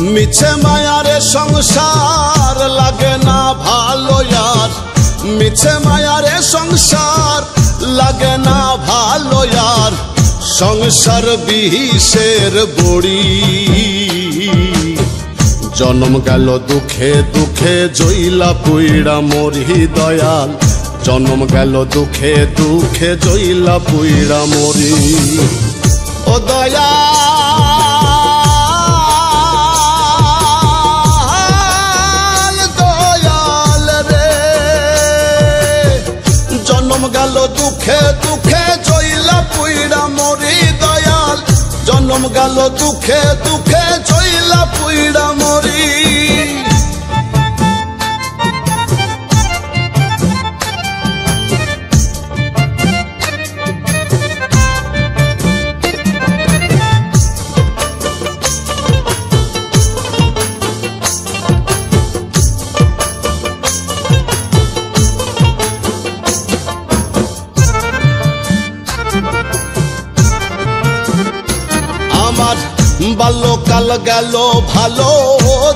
মিছে মায়ারে সংসার লাগে না ভালো यार মিছে মায়ারে সংসার লাগে না ভালো यार সংসার বিষের বড়ি জন্ম গেল দুঃখে দুঃখে জইলা পুইড়া মরি দয়াল জন্ম গেল দুঃখে দুঃখে জইলা পুইড়া মরি ও দয়াল দয়াল রে জন্ম গেল দুঃখে দুঃখে জইলা পুইড়া মরি দয়াল জন্ম গেল দুঃখে দুঃখে জইলা পুইড়া মরি আমার বাল্যকাল গেল ভালো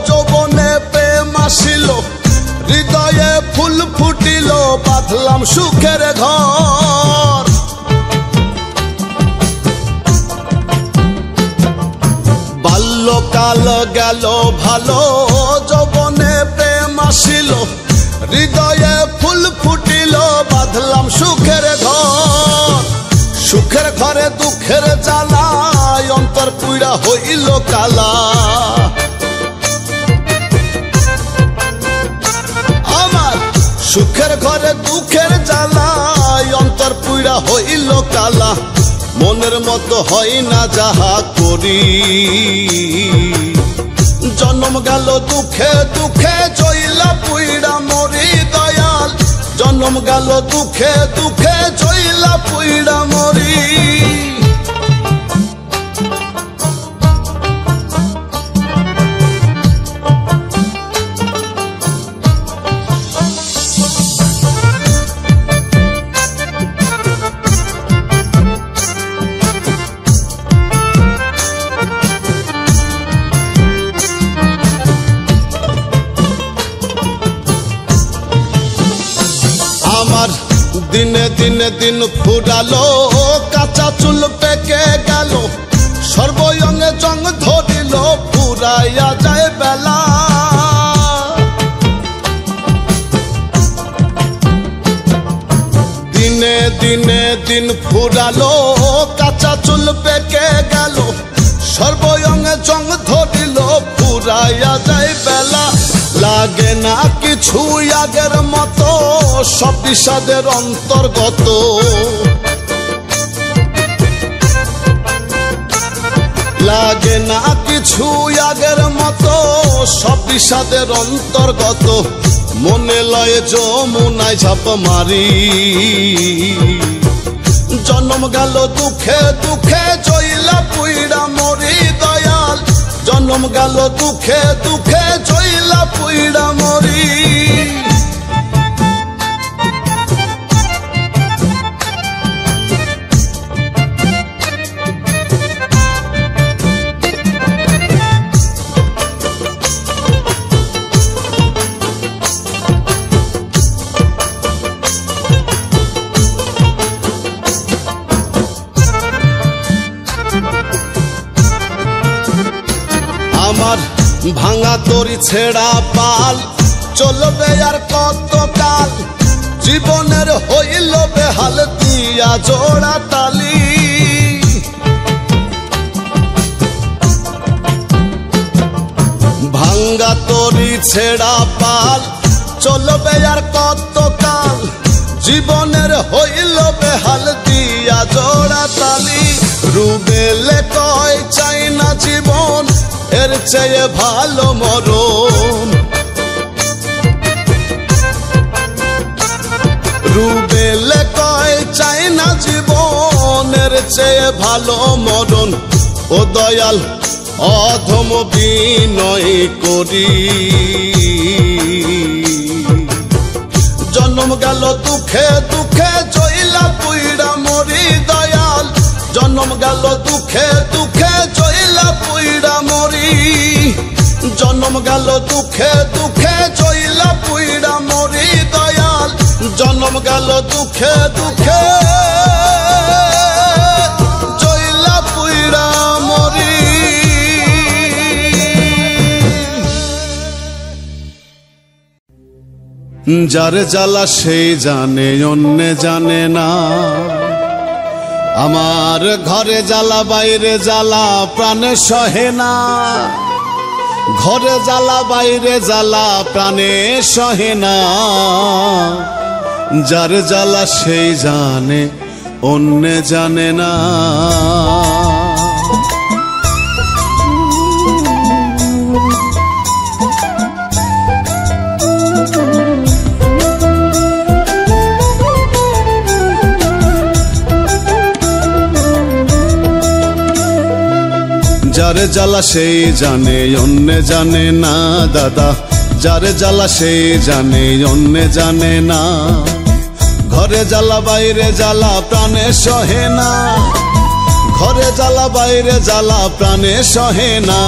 যৌবনে প্রেম আসিল হৃদয়ে ফুল ফুটিল বাঁধলাম সুখের ঘর বাল্যকাল গেল ভালো যৌবনে প্রেম আসিল হৃদয়ে ফুল ফুটিল বাঁধলাম সুখের ঘর সুখের ঘরে দুঃখের জ্বালা অন্তর পুইড়া হইল কালা আমার সুখের ঘরে দুঃখের জ্বালা অন্তর পুইড়া হইল কালা মনের মতো হয় না যাহা করি জন্ম গেল দুঃখে দুঃখে জইলা পুইড়া মরি দয়াল জন্ম গেল দুঃখে দুঃখে জইলা পুইড়া মরি আমার দিনে দিনে দিন ফুরালো কাঁচা চুল পেকে গেল সর্বয়ঙ্গে জং ধরিল ফুরাইয়া যায় বেলা দিনে দিনে দিন ফুরালো কাঁচা চুল পেকে গেল সর্বয়ঙ্গে জং ধরিল ফুরাইয়া যায় বেলা লাগে না কিছু আগের মতো সব বিষাদের অন্তর্গত লাগে না কিছু আগের মতো সব বিষাদের অন্তর্গত মনে লয়ে যমুনায় ঝাঁপ মারি জন্ম গেল দুঃখে দুঃখে জইলা পুইড়া মরি দয়াল জন্ম গেল দুঃখে দুঃখে জইলা পুইড়া মরি আমার ভাঙা তরি ছেড়া পাল চলবে আর কত কাল জীবনের হইল বেহাল দিয়া জোড়া তালি ভাঙা তরি ছেড়া পাল চলবে আর কত কাল জীবনের হইল বেহাল দিয়া জোড়া তালি রুবেলে কয় চাই না জীবন এর চেয়ে ভালো মরণ রুবেলে কয় চাই না জীবনের চেয়ে ভালো মরণ ও দয়াল অধম বিনয় করি জন্ম গেল দুঃখে দুঃখে জইলা পুইড়া মরি দয়াল জন্ম গেল দুঃখে দুঃখে জইলা পুইড়া মরি জনম গেল দুঃখে দুঃখে জইলা পুইড়া মরি দয়াল জনম গেল দুঃখে দুঃখে জইলা পুইড়া মরি যার জ্বালা সেই জানে অন্য জানে না আমার ঘরে জ্বালা বাইরে জ্বালা প্রাণে সহে না ঘরে জ্বালা বাইরে জ্বালা প্রাণে সহে না যার জ্বালা সেই জানে অন্য জানে না যার জ্বালা সেই জানে অন্য জানে না দাদা যার জ্বালা সেই জানে অন্য জানে না ঘরে জ্বালা বাইরে জ্বালা প্রাণে সহে না ঘরে জ্বালা বাইরে জ্বালা প্রাণে সহে না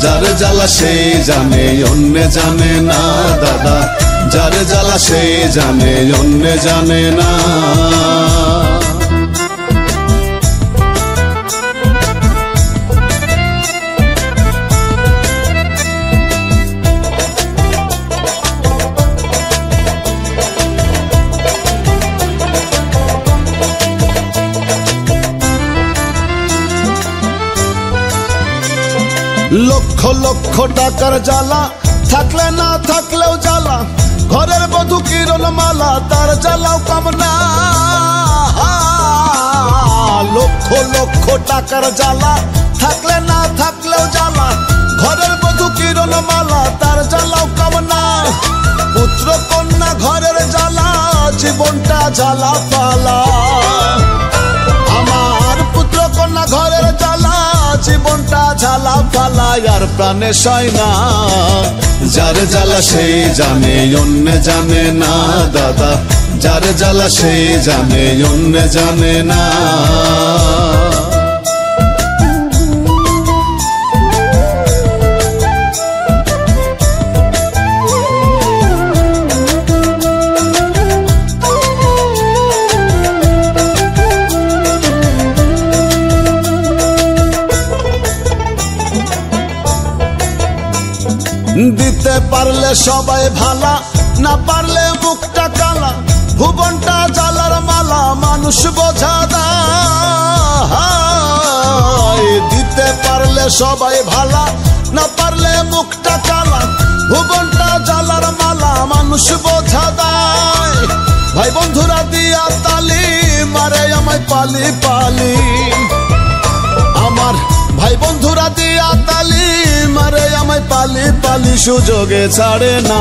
যার জ্বালা সেই জানে অন্য জানে না দাদা যার জ্বালা সেই জানে অন্য জানে না লক্ষ লক্ষ টাকার জ্বালা থাকলে না থাকলেও জ্বালা ঘরের বধূ কিরণ মালা তার জ্বালাও কামনা লক্ষ লক্ষ টাকার জ্বালা থাকলে না থাকলেও জ্বালা ঘরের বধূ কিরণ মালা তার জ্বালাও কামনা পুত্র কন্যা ঘরের জ্বালা জীবনটা জ্বালা পালা আমার পুত্র কন্যা ঘরের জ্বালা জীবনটা ঝালা পালা আর প্রাণে সয় না যার জ্বালা সেই জানে অন্য জানে না দাদা যার জ্বালা সেই জানে অন্য জানে না দিতে পারলে সবাই ভালা না পারলে মুখটা কালা ভুবনটা জ্বালার মালা মানুষ বোঝা দায় দিতে পারলে সবাই ভালা না পারলে মুখটা কালা ভুবনটা জ্বালার মালা মানুষ বোঝা দায় ভাই বন্ধুরা দিয়া তালি মারে আমায় পালি পালি আমার ভাই বন্ধুরা দিয়া তালি মারে আমায় পালি পালি সুযোগে ছাড়ে না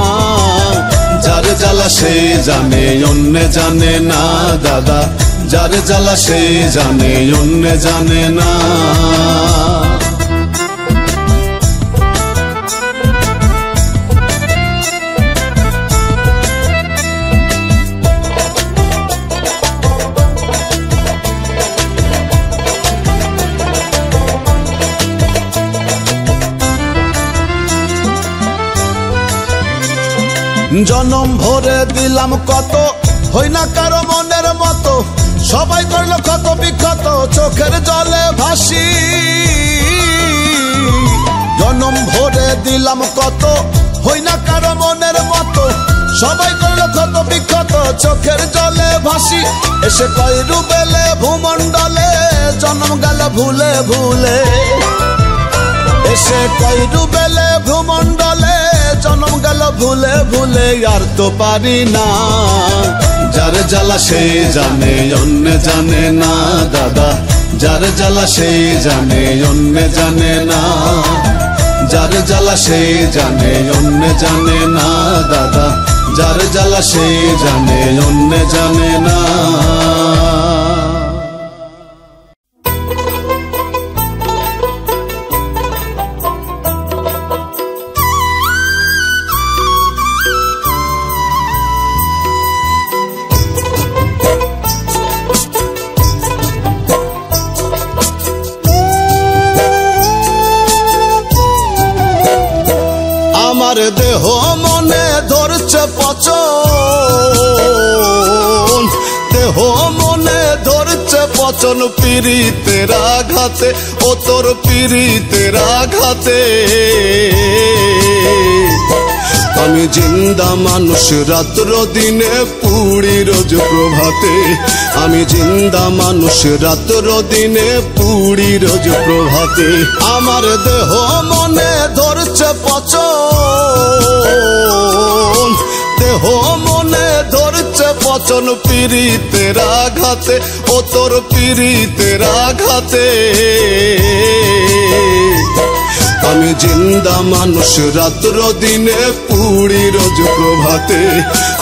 যার জ্বালা সেই জানে অন্য জানে না দাদা যার জ্বালা সেই জানে অন্য জানে না জনম ভরে দিলাম কত হই না কারো মনের মতো সবাই করলো ক্ষত বিক্ষত চোখের জলে ভাসি জনম ভরে দিলাম কত হই না কারো মনের মতো সবাই করলো ক্ষত বিক্ষত চোখের জলে ভাসি এসে কই ডুবেলে ভূমণ্ডলে জন্ম গেল ভুলে ভুলে এসে কই ডুবেলে ভূমণ্ডলে জন্ম গেল ভুলে ভুলে আর তো পারি না যার জ্বালা সেই জানে অন্য জানে না দাদা যার জ্বালা সেই জানে অন্য জানে না যার জ্বালা সেই জানে অন্য জানে না দাদা যার জ্বালা সেই জানে অন্য জানে না দেহ মনে ধরছে পচন, দেহ মনে ধরছে পচন পীড়িতের আঘাতে, ও তোর পীড়িতের আঘাতে। আমি জিন্দা মানুষ রাত্র দিনে পুড়ি রোজ প্রভাতে, আমি জিন্দা মানুষ রাত্র দিনে পুড়ি রোজ প্রভাতে। আমার দেহ মনে ধরছে পচন, দেহ মনে ধরছে পচন পীড়িতের আঘাতে, ও তোর পীড়িতের আঘাতে। আমি জিন্দা মানুষ রাত্র দিনে পুড়ি রোজ প্রভাতে,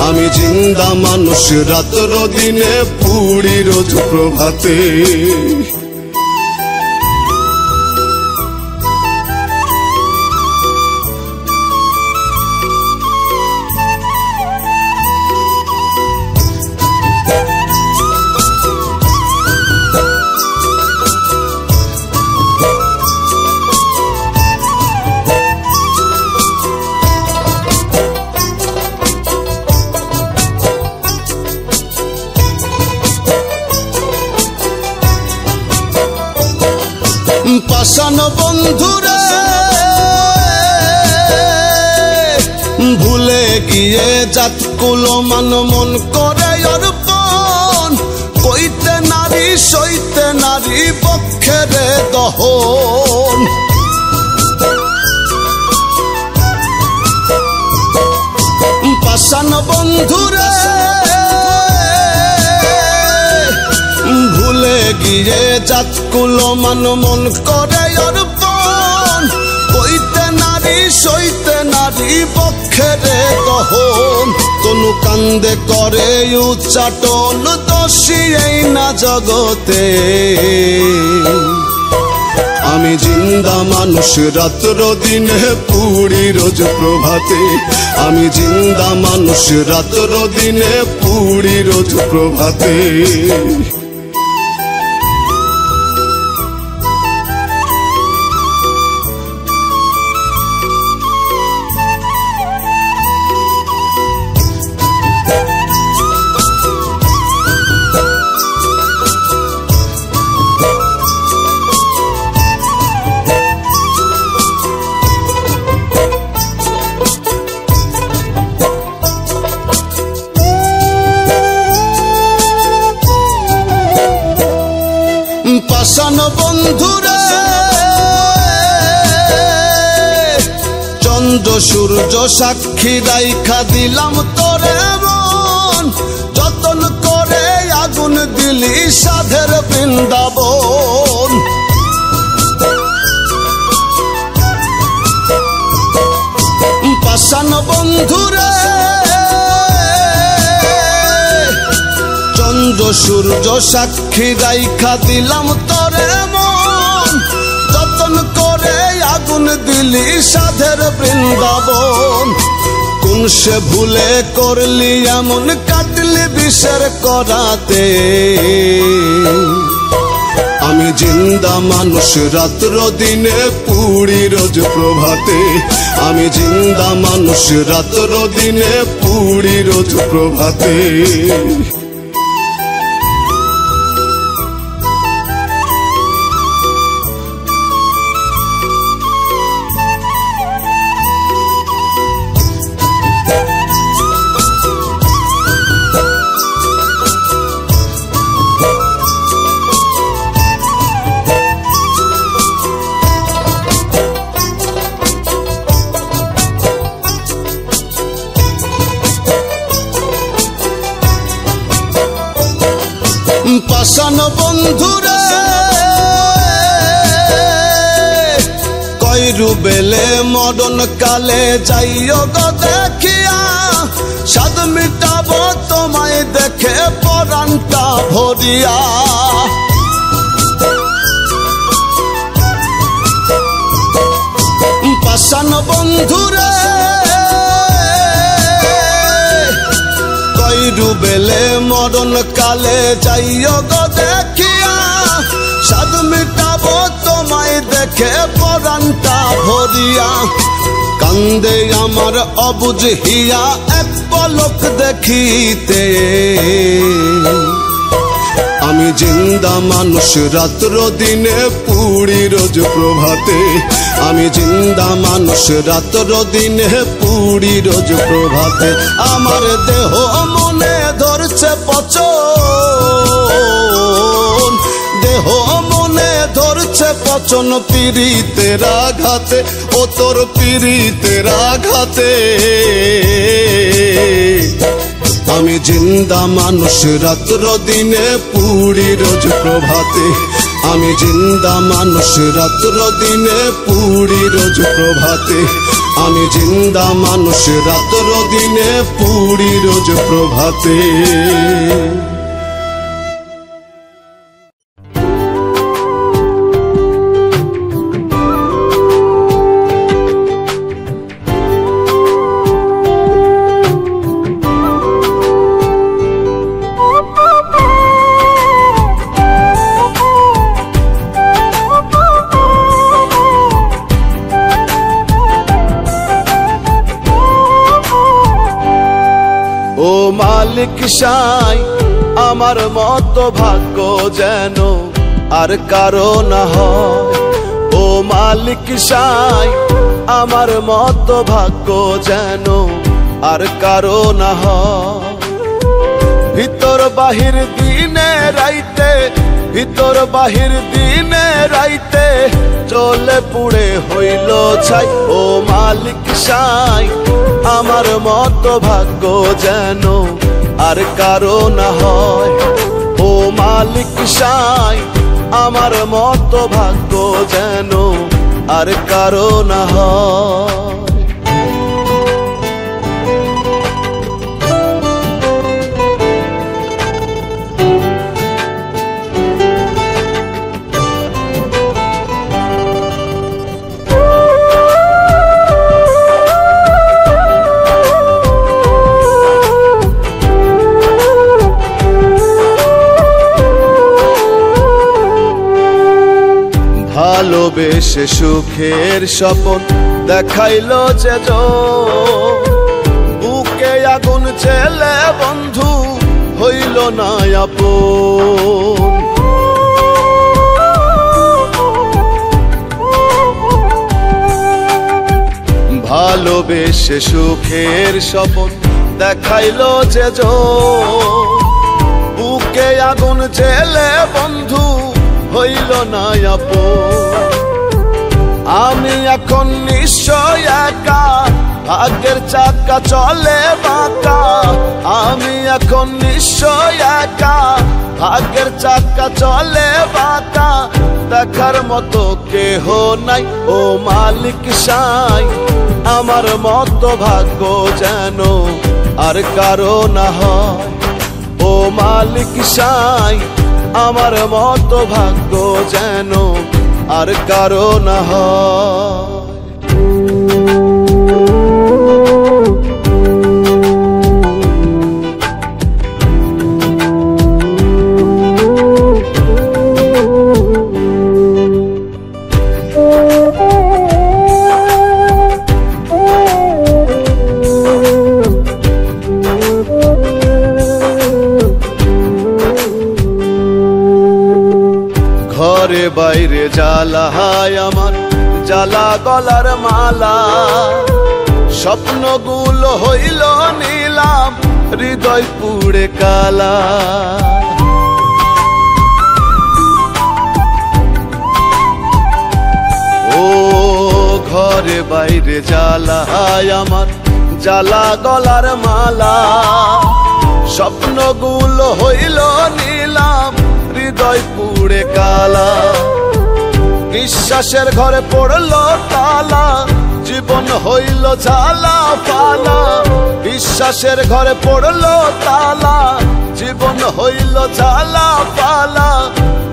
আমি জিন্দা মানুষ রাত্র দিনে পুড়ি রোজ প্রভাতে। পাষাণ বন্ধুরে ভুলে গিয়ে জাতকুল মান মন করে অর্পণ, কইতে নারী সইতে নারী পক্ষের দহন। পাষাণ বন্ধুরে ভুলে গিয়ে জাতকুল মান মন করে অর্পণ, কইতে নারী সইতে নারী পক্ষের দহন। তনু কান্দে করে উচ্চাটন, দোষী এই না জগতে। আমি জিন্দা মানুষ রাত্র দিনে পুড়ি রোজ প্রভাতে, আমি জিন্দা মানুষ রাত্র দিনে পুড়ি রোজ প্রভাতে। পাষাণ বন্ধুরে চন্দ্র সূর্য সাক্ষী রাইখা দিলাম তোরে মন, যতন করে আগুন দিলি সাধের বৃন্দাবন। পাষাণ বন্ধুরে চন্দ্র সূর্য সাক্ষী রাইখা দিলাম তোরে মন, যতন করে আগুন দিলি সাধের বৃন্দাবন। কোন সে ভুলে করলি এমন কাটলি বিষের করাতে। আমি জিন্দা মানুষ রাত্র দিনে পুড়ি রোজ প্রভাতে, আমি জিন্দা মানুষ রাত্র দিনে পুড়ি রোজ প্রভাতে। পাষাণ বন্ধুরে কইরু বেলে মরণ কালে যাইও গো দেখিয়া, সাদ মিটাবো তোমায় দেখে পরাণটা ভরিয়া। পাষাণ বন্ধুরে কইরু বেলে মরণ কালে যাইও গো দেখিয়া, সাদ মিটাবো তোমায় দেখে পরাণটা ভরিয়া। কান্দে আমার অবুঝ হিয়া এক পলক দেখিতে। আমি জিন্দা মানুষ রাত্র দিনে পুড়ি রোজ প্রভাতে। আমি জিন্দা মানুষ রাত্র দিনে পুড়ি রোজ প্রভাতে। আমার দেহ মনে ধরছে পচন, দেহ মনে ধরছে পচন পীড়িতের আঘাতে, ও তোর পীড়িতের আঘাতে। আমি জিন্দা মানুষ রাত্র দিনে পুড়ি রোজ প্রভাতে। আমি জিন্দা মানুষ রাত্র দিনে পুড়ি রোজ প্রভাতে। আমি জিন্দা মানুষ রাত্র দিনে পুড়ি রোজ প্রভাতে। ও মালিক সাই আমার মতো ভাগ্য যেন আর কারো না হয়। ও মালিক সাই আমার মতো ভাগ্য যেন আর কারো না হয়। ভিতর বাহির দিনে রাইতে, ভিতর বাহির দিনে রাইতে চলে পুড়ে হইল ছাই। ও মালিক সাই আমার মতো ভাগ্য যেন আর কারো না হয়। ও মালিক সাই আমার মতো ভাগ্য যেন আর কারো না হয়। ভালোবেসে সুখের স্বপ্ন দেখাইলো যে বুকে আগুন ছেলে বন্ধু হইল না আপন। ভালোবেসে সুখের স্বপ্ন দেখাইলো যে বুকে আগুন ছেলে বন্ধু হইল না আপন। আমি এখন নিশ্চয় একা, ভাগ্যের চাকা চলে বাঁকা। আমি এখন নিশ্চয় একা, ভাগ্যের চাকা চলে বাঁকা। দেখার মতো কেহ নাই। ও মালিক সাই আমার মতো ভাগ্য যেন আর কারো না হয়। ও মালিক সাই আমার মতো ভাগ্য যেন আর কারো না হয়। ঘরে বাইরে জ্বালা হায় আমার, জ্বালা গলার মালা। স্বপ্নগুলো হইল নিলাম, হৃদয় পুড়ে কালা। ও ঘরে বাইরে জ্বালা হায় আমার, জ্বালা গলার মালা। স্বপ্নগুলো হইল নিলাম, হৃদয় পুড়ে কালা। বিশ্বাসের ঘরে পড়লো তালা, জীবন হইল জ্বালা পালা। বিশ্বাসের ঘরে পড়লো তালা, জীবন হইল জ্বালা পালা।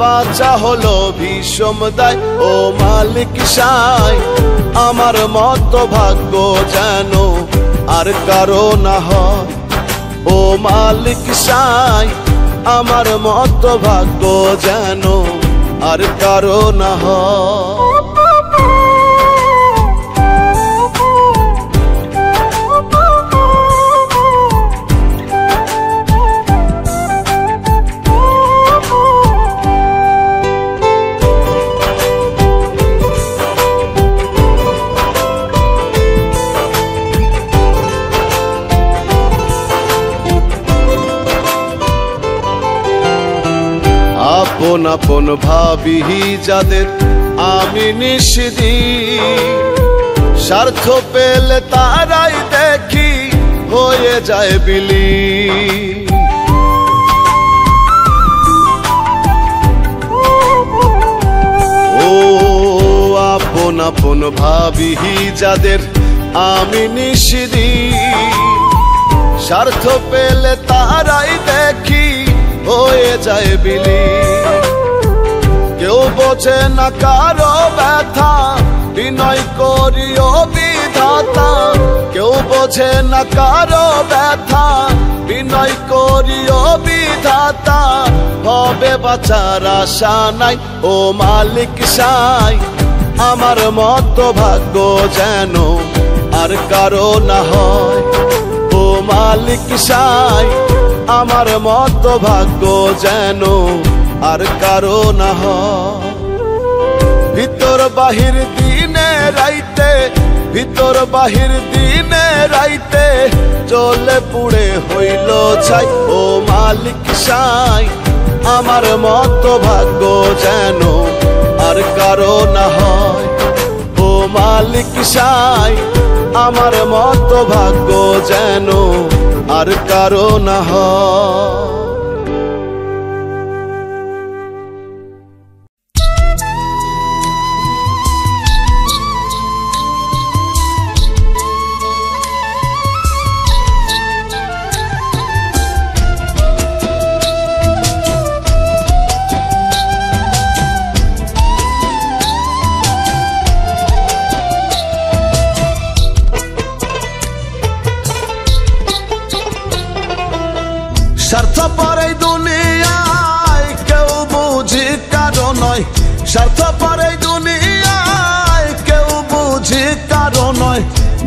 বাঁচা হলো বিষম দায়। ও মালিক সাই আমার মতো ভাগ্য যেন আর কারো না হয়। ও মালিক সাই আমার মতো ভাগ্য যেন আর কারো না হয়। আপন আপন ভাবি যাদের আমি নিশিদিন, স্বার্থ পেলে তারাই দেখি হয়ে যায় বিলীন। ও আপন আপন ভাবি যাদের আমি নিশিদিন, স্বার্থ পেলে তারাই দেখি হয়ে যায় বিলীন। কেউ বোঝে না কারো ব্যথা, বিনয় করিও বিধাতা। কেউ বোঝে না কারো ব্যথা, বিনয় করিও বিধাতা। হবে বাঁচার আশা নাই ও মালিক সাই, আমার মতো ভাগ্য যেন আর কারো না হয়। ও মালিক সাই, আমার মতো ভাগ্য যেন আর কারো না হয়। ভিতর বাহির দিনে রাইতে, ভিতর বাহির দিনে রাইতে জ্বলে পুড়ে হইল ছাই। ও মালিক সাই, আমার মতো ভাগ্য যেন আর কারো না হয়। ও মালিক সাই, আমার মতো ভাগ্য যেন আর কারো না হয়। স্বার্থপর এই দুনিয়ায় কেউ বুঝি কারো নয়, স্বার্থপর এই দুনিয়ায় কেউ বুঝি কারো নয়।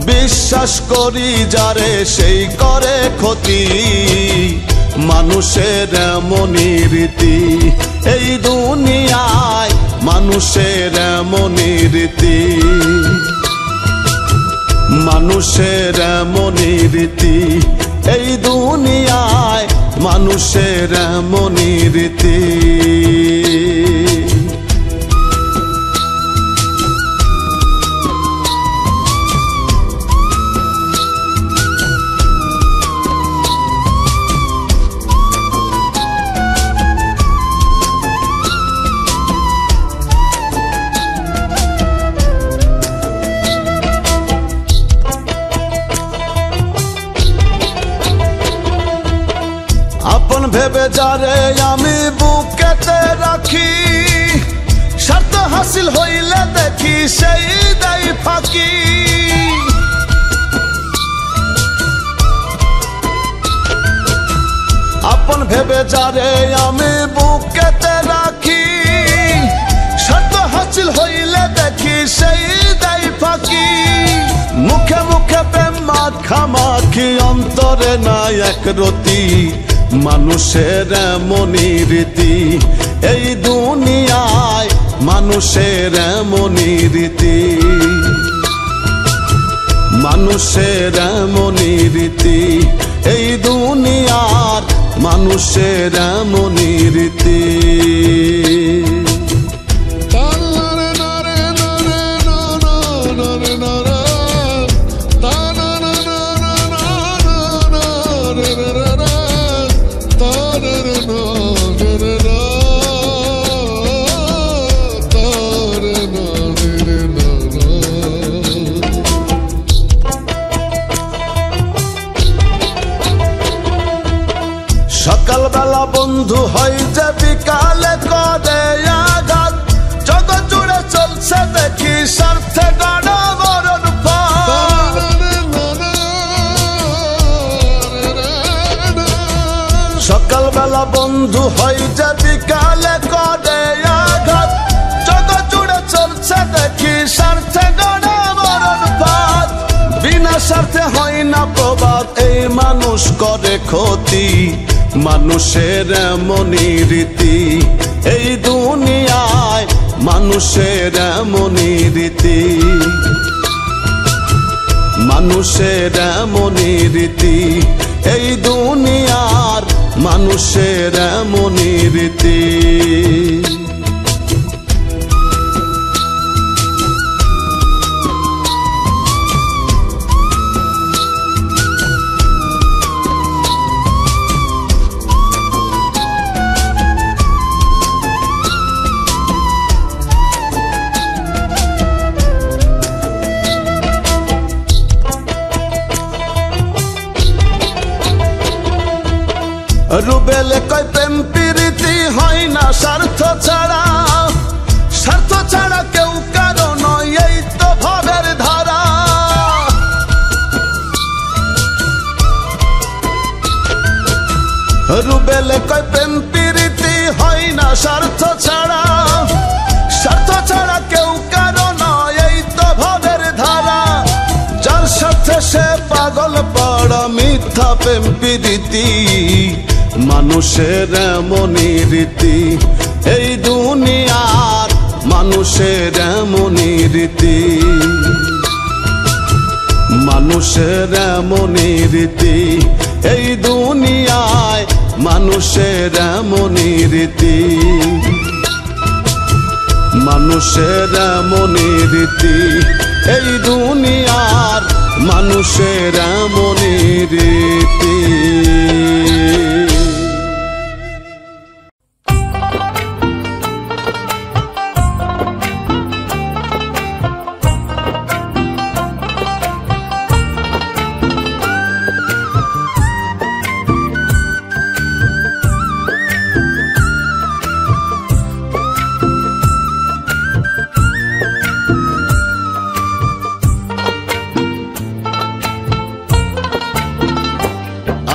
বিশ্বাস করি যারে সেই করে ক্ষতি, মানুষের এমনই রীতি। এই দুনিয়ায় মানুষের এমনই রীতি, মানুষের এমনই রীতি। এই দুনিয়ায় মানুষের এমনই রীতি। আপন ভেবে যারে আমি বুকেতে রাখি, স্বার্থ হাসিল হইলে দেখি সেই দেয় ফাঁকি। আপন ভেবে যারে আমি বুকেতে রাখি, স্বার্থ হাসিল হইলে দেখি সেই দেয় ফাঁকি। মুখে মুখে প্রেম মাখামাখি, অন্তরে নাই এক রতি। মানুষের এমনই রীতি, এই দুনিয়ায় মানুষের এমনই রীতি। মানুষের এমনই রীতি, এই দুনিয়ার মানুষের এমনই রীতি। সকালবেলা বন্ধু হয় যে বিকালে করে আঘাত। জগৎ জুড়ে চলছে দেখি স্বার্থে গড়া মরণ ফাঁদ। সকালবেলা বন্ধু হয় যে বিকালে করে আঘাত। জগৎ জুড়ে চলছে দেখি স্বার্থে গড়া মরণ ফাঁদ। বিনা স্বার্থে হয় না প্রবাদ, এই মানুষ করে ক্ষতি। মানুষের এমনই রীতি, এই দুনিয়ায় মানুষের এমনই রীতি। মানুষের এমনই রীতি, এই দুনিয়ার মানুষের এমনই রীতি। রুবেলে কয় প্রেম প্রীতি হয় না স্বার্থ ছাড়া, স্বার্থ ছাড়া কেউ কারো নয়, এই তো ভাবের ধারা। রুবেলে কয় প্রেম প্রীতি হয় না স্বার্থ ছাড়া, স্বার্থ ছাড়া কেউ কারো নয়, এই তো ভাবের ধারা। যার সাথে সে পাগল পড়া মিথ্যা প্রেম প্রীতি, মানুষের এমনই রীতি। এই দুনিয়ার মানুষের এমনই রীতি, মানুষের এমনই রীতি। এই দুনিয়ায় মানুষের এমনই রীতি, মানুষের এমনই রীতি। এই দুনিয়ার মানুষের এমনই রীতি।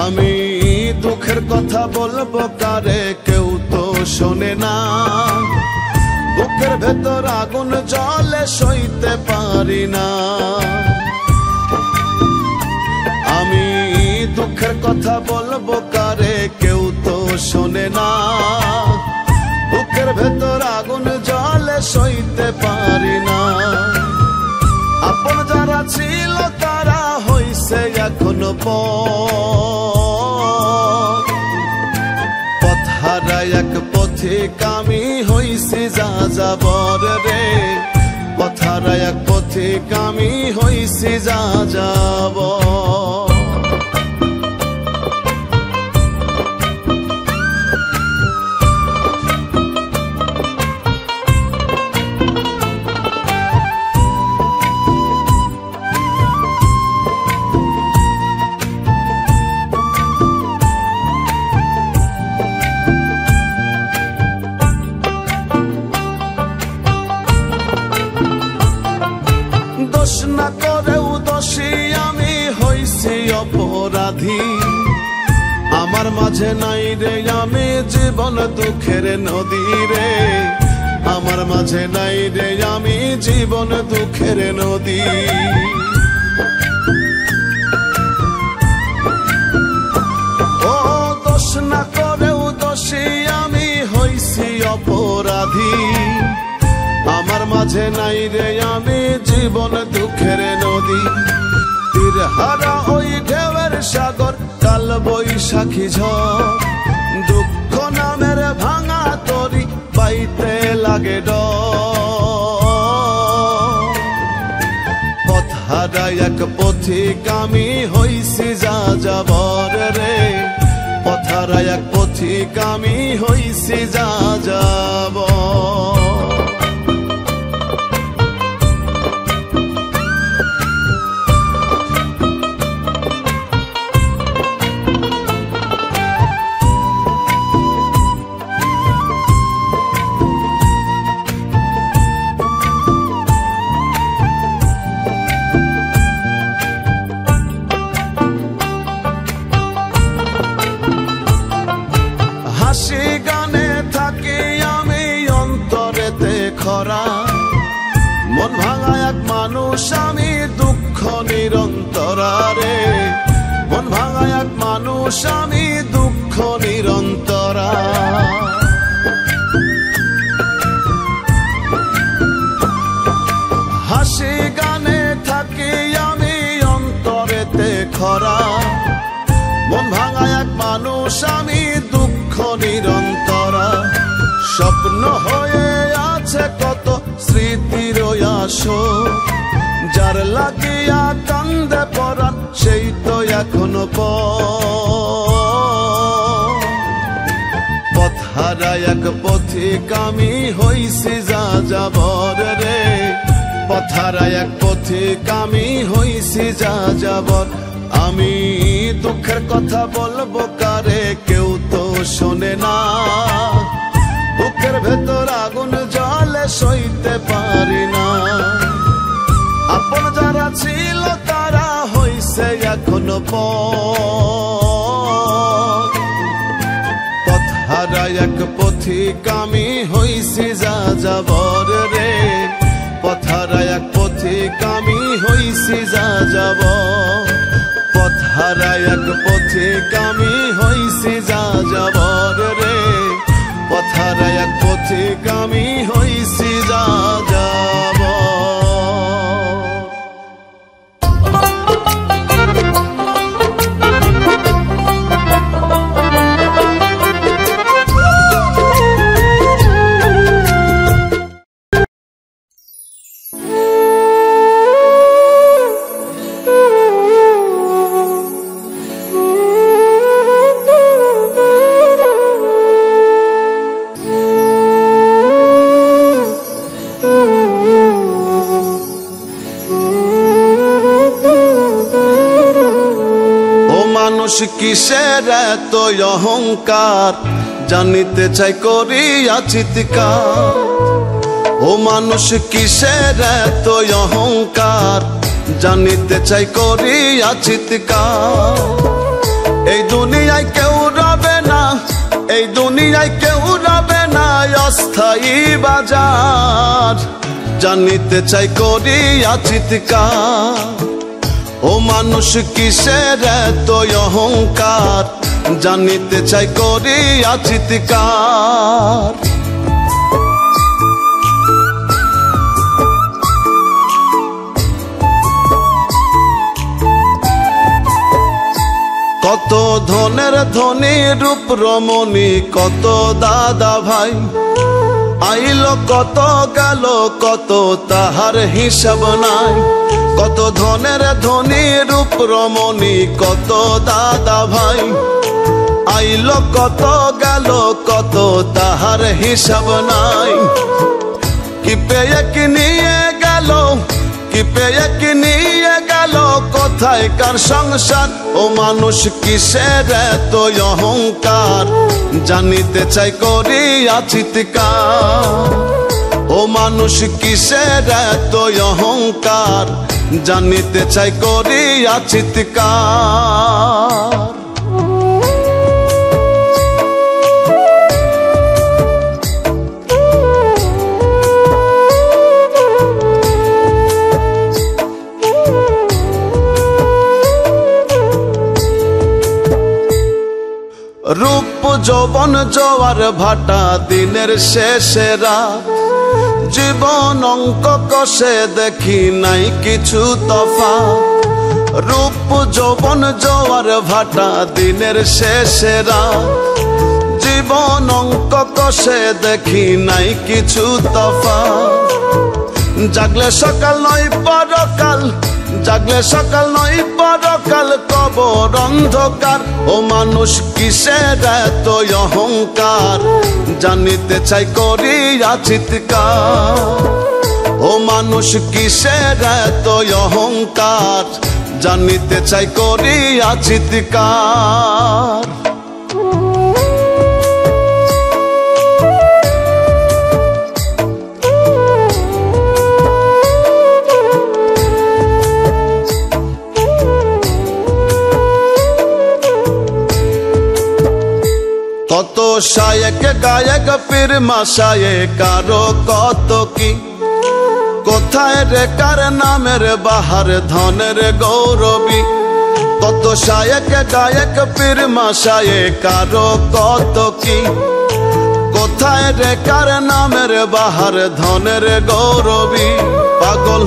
আমি দুঃখের কথা বলবো কারে, কেউ তো শোনে না। বুকের ভেতর আগুন জ্বলে সইতে পারি না। আমি দুঃখের কথা বলবো কারে, কেউ তো শোনে না। বুকের ভেতর আগুন জ্বলে সইতে পারি না। আপন যারা ছিল তারা হইছে এখনো পথ হারায় এক পথিক আমি হইছি যাযাবর রে। পথ হারায় এক পথিক আমি হইছি যাযাবর। দোষ না করেও দোষী আমি হইছি অপরাধী। আমার মাঝে নাই রে আমি জীবন দুঃখের নদী রে। আমার মাঝে নাই রে আমি জীবন দুঃখের নদী। ও দোষ না করেও দোষী আমি হইছি অপরাধী। আমার মাঝে নাই রে আমি জীবন দুঃখের নদী। তীরহারা ওই ঢেউয়ের সাগর, কাল বৈশাখী ঝড়। দুঃখ নামের ভাঙা তরি বাইতে লাগে ডর। পথ হারায় এক পথিক আমি হইছি যাযাবর রে। পথ হারায় এক পথিক আমি হইছি যাযাবর। হাসি গানে থাকি আমি অন্তরেতে খরা। মন ভাঙা এক মানুষ আমি দুঃখ নিরন্তরা রে। মন ভাঙা এক মানুষ আমি দুঃখ নিরন্তরা। হাসি গানে থাকি আমি অন্তরেতে খরা। মন ভাঙা এক মানুষ মানুষ আমি দুঃখ নিরন্তরা, স্বপ্ন হয়ে আছে কত স্মৃতির আসর, যার লাগিয়া কান্দে পরাণ সেই তো এখনো পথ হারায় এক পথিক আমি হইছি যা যাবর রে, পথ হারায় এক পথিক আমি হইছি যা যাবর। আমি দুঃখের কথা বলবো কারে, কেউ তো শোনে না, বুকের ভেতর আগুন জ্বলে সইতে পারি না। আপন যারা ছিল তারা হইছে এখনো পথ হারায় এক পথিক আমি হইছি যা যাবর রে, পথ হারায় এক পথিক আমি হইছি যা যাবর, পথ হারায় এক পথিক আমি হইছি যা যাবর রে, পথ হারায় এক পথিক আমি হইছি যা যাবর। মানুষ কিসের এত অহংকার, জানিতে চাই করিয়া চিৎকার। ও মানুষ কিসের এত অহংকার, জানিতে চাই করিয়া চিৎকার। এই দুনিয়ায় কেউ রবে না, এই দুনিয়ায় কেউ রবে না অস্থায়ী বাজার, জানিতে চাই করিয়া চিৎকার। ও মানুষ কিসের এত অহংকার, জানিতে চাই করিয়া চিৎকার। কত ধনের ধনী রূপ রমণী, কত দাদা ভাই, আইলো কত গেল কত তাহার হিসাব নাই। কত ধনের ধনী রূপ রমণী, কত দাদা ভাই, আইলো কত গেল কত তাহার হিসাব নাই। কি পেয়ে কি নিয়ে গেল, কি পেয়ে কি নিয়ে গেল, কোথায় কার সংসার। ও মানুষ কিসের এত অহংকার, জানিতে চাই করিয়া চিৎকার। ও মানুষ কিসের এত অহংকার, জানিতে চাই করিয়া চিৎকার। রূপ যৌবন জোয়ার ভাটা দিনের শেষে রাত, জীবন অঙ্ক কষে দেখি নাই কিছু তফাৎ। রূপ যৌবন জোয়ার ভাটা দিনের শেষে রাত, জীবন অঙ্ক কষে দেখি নাই কিছু তফাৎ। জাগলে সকাল নয় পরকাল, জাগলে সকাল নয় পরকাল, কবর অন্ধকার। ও মানুষ কিসের এত অহংকার, জানিতে চাই করিয়া চিৎকার। ও মানুষ কিসের এত অহংকার, জানিতে চাই করিয়া চিৎকার। কত শায়েক গায়ক পীর মাশায়েক কারো কত কি, কোথায় রে কার নামের বাহার ধনের গৌরবী। কত শায়েক গায়ক পীর মাশায়েক কারো কত কি, কোথায় রে কার নামের বাহার ধনের গৌরবী। পাগল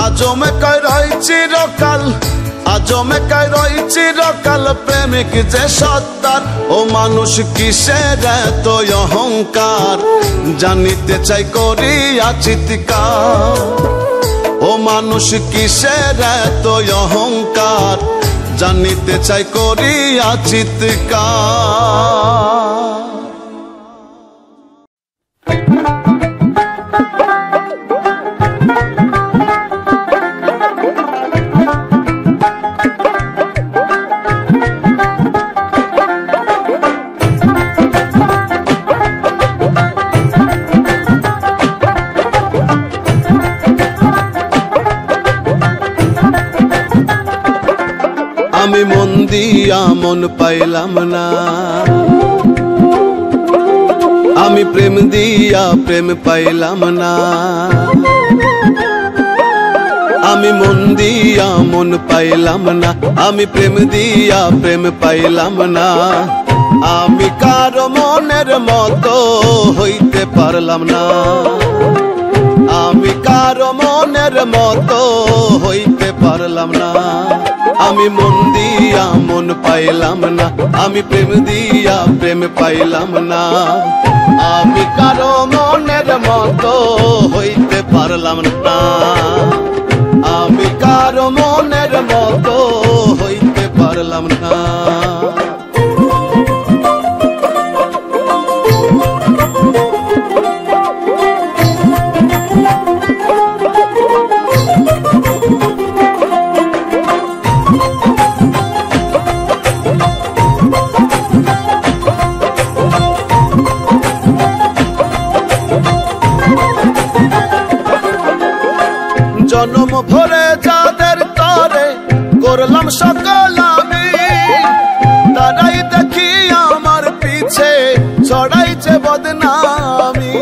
আজমে কয় রয় চিরকাল, আজমেকায় রই চিরকাল প্রেমিক যে সত্তার। ও মানুষ কিসের এত অহংকার, জানিতে চাই করিয়া চিৎকার। ও মানুষ কিসের এত অহংকার, জানিতে চাই করিয়া চিৎকার। আমি মন দিয়া মন পাইলাম না, আমি প্রেম দিয়া প্রেম পাইলাম না। আমি মন দিয়া মন পাইলাম না, আমি প্রেম দিয়া প্রেম পাইলাম না। আমি কারো মনের মতো হইতে পারলাম না, আমি কারো মনের মতো হইতে পারলাম না। আমি মন দিয়া মন পাইলাম না, আমি প্রেম দিয়া প্রেম পাইলাম না। আমি কারো মনের মতো হইতে পারলাম না, আমি কারো মনের মতো হইতে পারলাম না। জনম ভরে যাদের তরে করলাম সকল আমি, তারাই দেখি আমার পিছে ছড়াইছে বদনামি।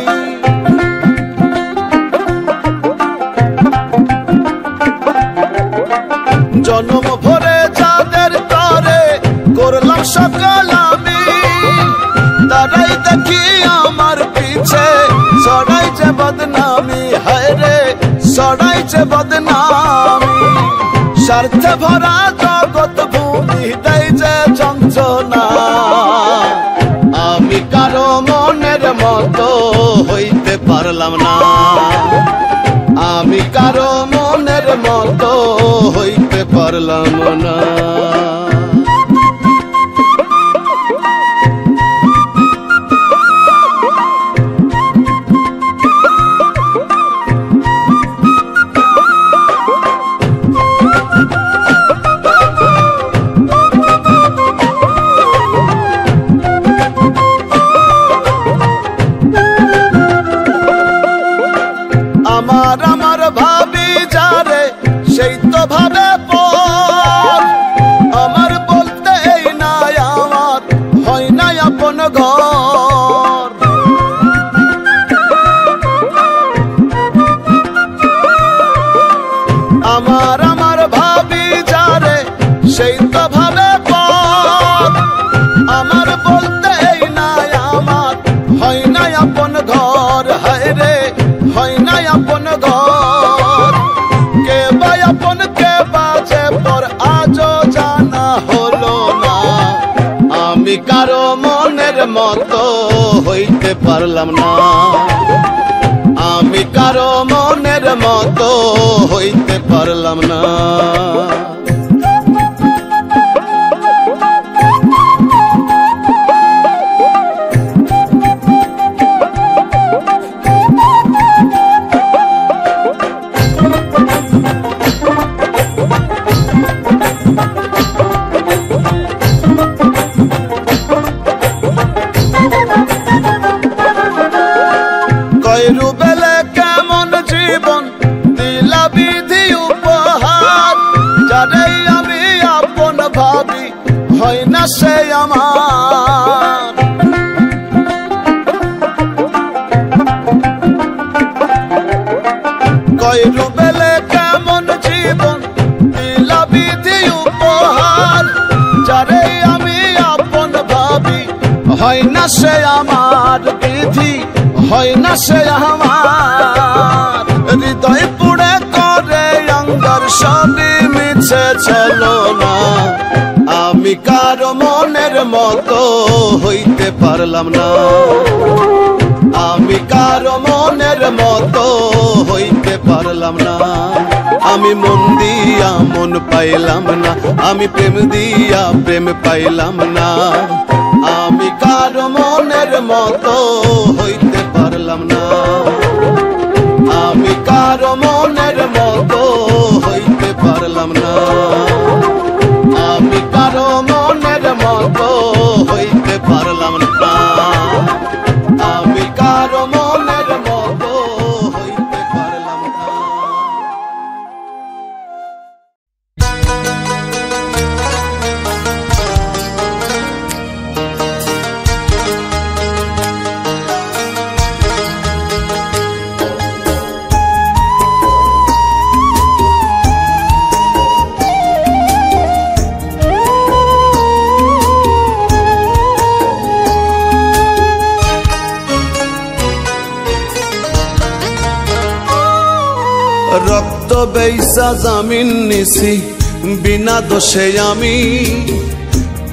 জনম ভরে যাদের তরে করলাম সকল আমি, তারাই দেখি আমার পিছে ছড়াইছে বদনামি। হায় রে ছড়াইছে বদনামি, স্বার্থে ভরা জগৎ ভূমি দেয় যে যন্ত্রণা। আমি কারো মনের মতো হইতে পারলাম না, আমি কারো মনের মতো হইতে পারলাম না। আমার ভাবি যারে সেই তো ভাবে পর, আমার বলতে এই না আমার হয় না আপন ঘর। আমার ভাবি যারে সেই তো ভাবে পর, আমার বলতে এই না আমার হয় না আপন ঘর। হায় রে হয় না আপন ঘর, কে বা আপন কে বাজে পর আজও জানা হলো না। আমি কারো মনের মতো হইতে পারলাম না, আমি কারো মনের মতো হইতে পারলাম না। বেলে কেমন জীবন দিলা বিধি উপহার, যারে আমি আপন ভাবি হয় না সে আমার। কইরু বেলে কেমন জীবন দিলা বিধি উপহার, যারে আমি আপন ভাবি হয় না সে আমার। বিধি হয় না সে আমার, হৃদয় পুড়ে করে অঙ্গার সবই মিছ পিছে চলো না, আমি কারো মনের মতো হইতে পারলাম না, আমি কারো মনের মতো হইতে পারলাম না। আমি মন দিয়া মন পাইলাম না, আমি প্রেম দিয়া প্রেম পাইলাম না, আমি কারো মনের মতো হইতে পারলাম না, আমি কারো মনের মতো হইতে পারলাম না, আমি কারো মনের মতো হইতে পারলাম না, আমি কারো মনের মতো হইতে পারলাম না। রক্ত বেইসা জামিন নিছি বিনা দোষে আমি,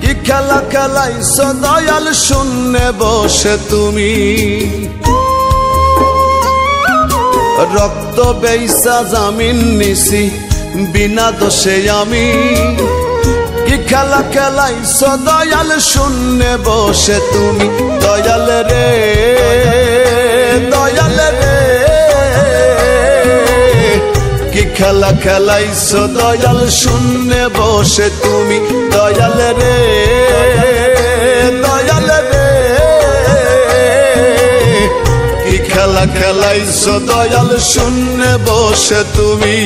কি খেলা খেলাইছো দয়াল শূন্যে বসে তুমি। রক্ত বেইসা জামিন নিছি বিনা দোষে আমি, কি খেলা খেলাইছো দয়াল শূন্যে বসে তুমি। দয়াল রে দয়াল রে, কি খেলা খেলাইছো দয়াল শূন্যে বসে তুমি। দয়াল রে দয়াল রে, কি খেলা খেলাইছো দয়াল শূন্যে বসে তুমি।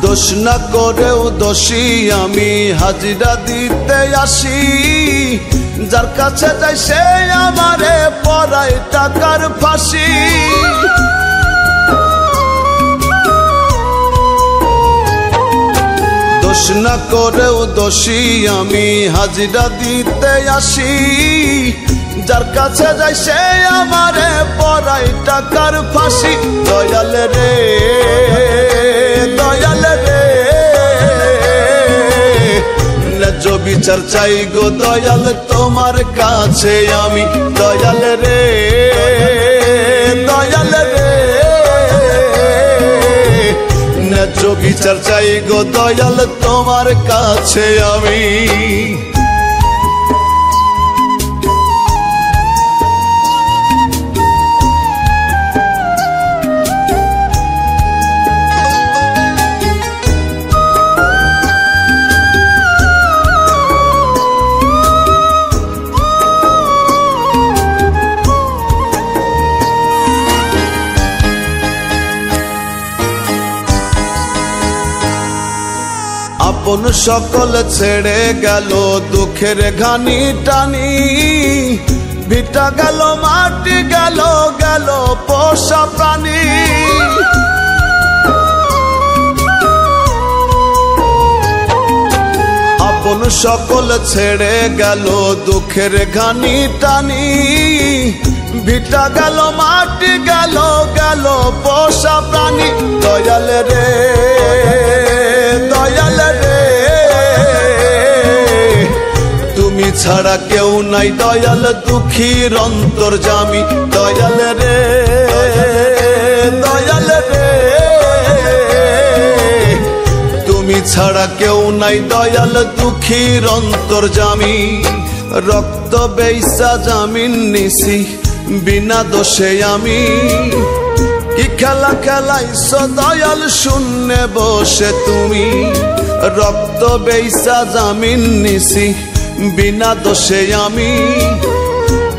দোষ না করেও দোষী আমি হাজিরা দিতে আসি, যার কাছে যাই সে আমারে পরায় টাকার ফাঁসি। দোষ না করেও দোষী আমি হাজিরা দিতে আসি, যার কাছে যাই সে আমারে পরায় টাকার ফাঁসি। দয়াল রে দয়াল রে, ন্যায্য বিচার চাই গো দয়াল তোমার কাছে আমি। দয়াল রে দয়াল রে, ন্যায্য বিচার চাই গো দয়াল তোমার কাছে আমি। আপন সকল ছেড়ে গেল দুঃখের ঘানি টানি, ভিটা গেল মাটি গেল গেল পোষা প্রাণী। আপন সকল ছেড়ে গেল দুঃখের ঘানি টানি, ভিটা গেল মাটি গেল গেল পোষা প্রাণী। দয়াল রে দয়াল রে, তুমি ছাড়া কেউ নাই দয়াল দুঃখীর অন্তর্যামী। দয়াল রে দয়াল রে, তুমি ছাড়া কেউ নাই দয়াল দুঃখীর অন্তর্যামী। রক্ত বেইসা জামিন নিছি বিনা দোষে আমি, কি খেলা খেলাইছো দয়াল শূন্যে বসে তুমি। রক্ত বেইসা জামিন নিছি বিনা দোষে আমি,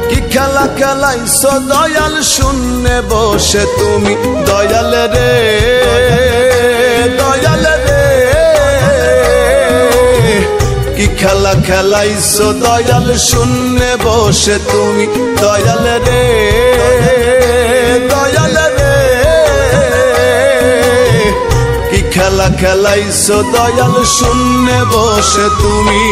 কি খেলা খেলাইছো দয়াল শূন্যে বসে তুমি। দয়াল রে দয়াল রে, কি খেলা খেলাইছো দয়াল শূন্যে বসে তুমি দয়াল রে দয়াল রে কি খেলা খেলাইছো দয়াল শূন্যে বসে তুমি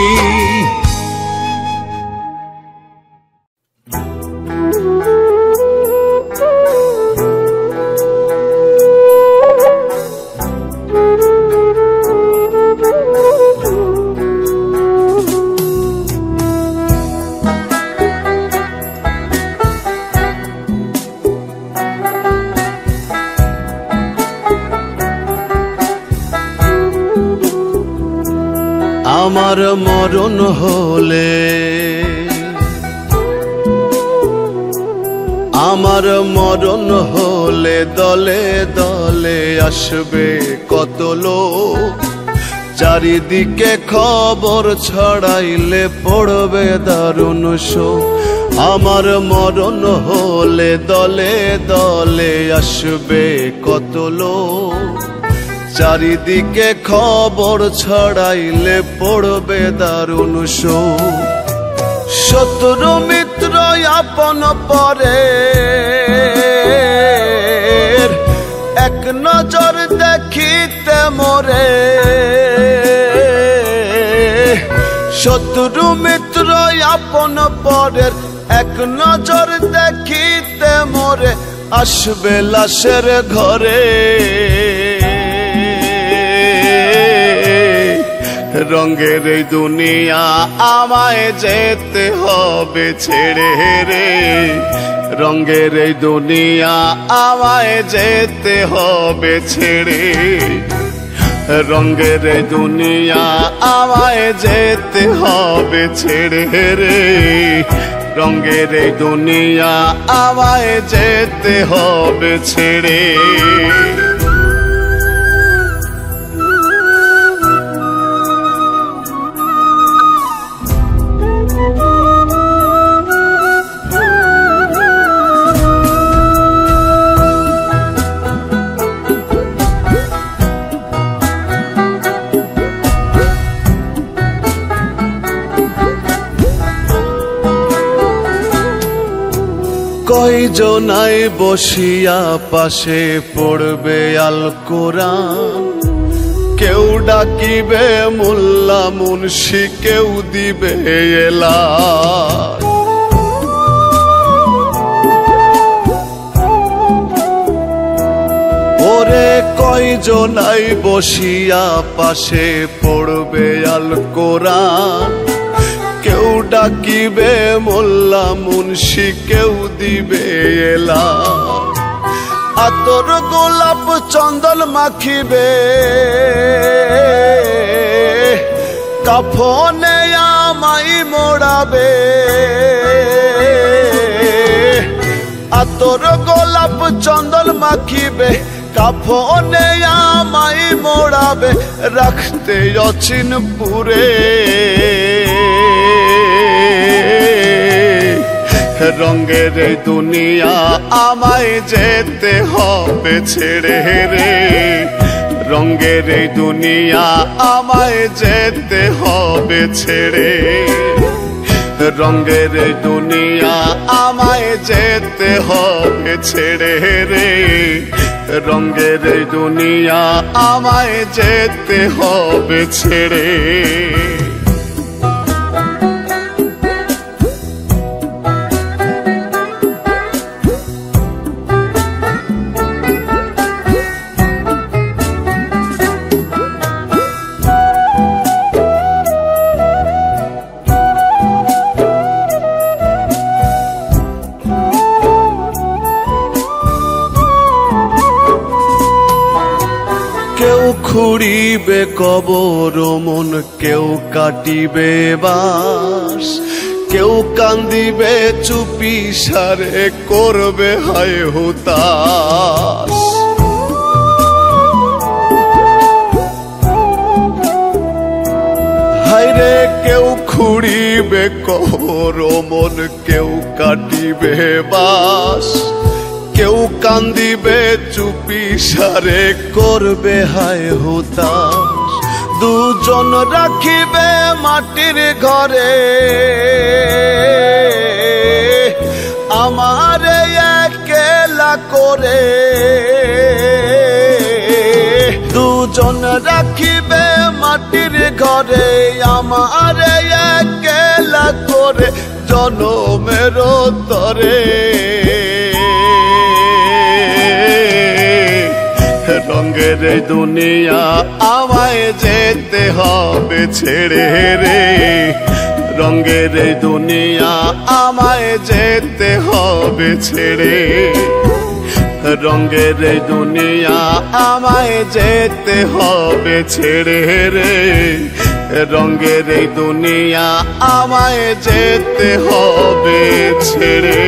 আমার মরণ হলে আমার মরণ হলে দলে দলে আসবে কত লোক চারিদিকে খবর ছড়াইলে পড়বে দারুণ শোক আমার মরণ হলে দলে দলে আসবে কত লোক চারিদিকে খবর ছড়াইলে পড়বে দারুণ শোক শত্রু মিত্র আপন পরে এক নজর দেখিতে মোরে শত্রু মিত্র আপন পরের এক নজর দেখিতে মোরে আসবে লাশের ঘরে রঙের এই দুনিয়া আমায় যেতে হবে ছেড়ে রে রঙের এই দুনিয়া আমায় যেতে হবে ছেড়ে রঙের এই দুনিয়া আমায় যেতে হবে ছেড়ে রে রঙের এই দুনিয়া আমায় যেতে হবে ছেড়ে কয়জনাই বসিয়া পাশে পড়বে আল কোরআন কেউ ডাকিবে মোল্লা মুন্সি কেউ দিবে এলান ওরে কয়জনাই বসিয়া পাশে পড়বে আল কোরআন কেউ ডাকিবে মোল্লা মুন্সি কেউ দিবে এলান আতর গোলাপ চন্দন মাখিবে কাফনে আমাই মোড়াবে আতর গোলাপ চন্দন মাখিবে কাফনে আমাই মোড়াবে রাখতে অচিনপুরে রঙের দুনিয়া আমায় যেতে হবে ছেড়ে রে রঙের দুনিয়া আমায় যেতে হবে ছেড়ে রঙের দুনিয়া আমায় যেতে হবে ছেড়ে রে রঙের দুনিয়া আমায় যেতে হবে ছেড়ে খুঁড়িবে কবর মন কেউ কাটিবে বাস কেউ কান্দিবে চুপি সারে করবে হায় হুতাশ হায়রে কেউ খুঁড়িবে কবর মন কেউ কাটিবে বাস কেউ কান্দিবে চুপি সারে করবে হায় হুতাশ দুজন রাখিবে মাটির ঘরে আমারে একলা করে, দুজন রাখিবে মাটির ঘরে আমারে একলা করে জনমের তরে। রঙের এই দুনিয়া আমায় যেতে হবে ছেড়ে রে, রঙের এই দুনিয়া আমায় যেতে হবে ছেড়ে, রঙের এই দুনিয়া আমায় যেতে হবে ছেড়ে রে, রঙের এই দুনিয়া আমায় যেতে হবে ছেড়ে।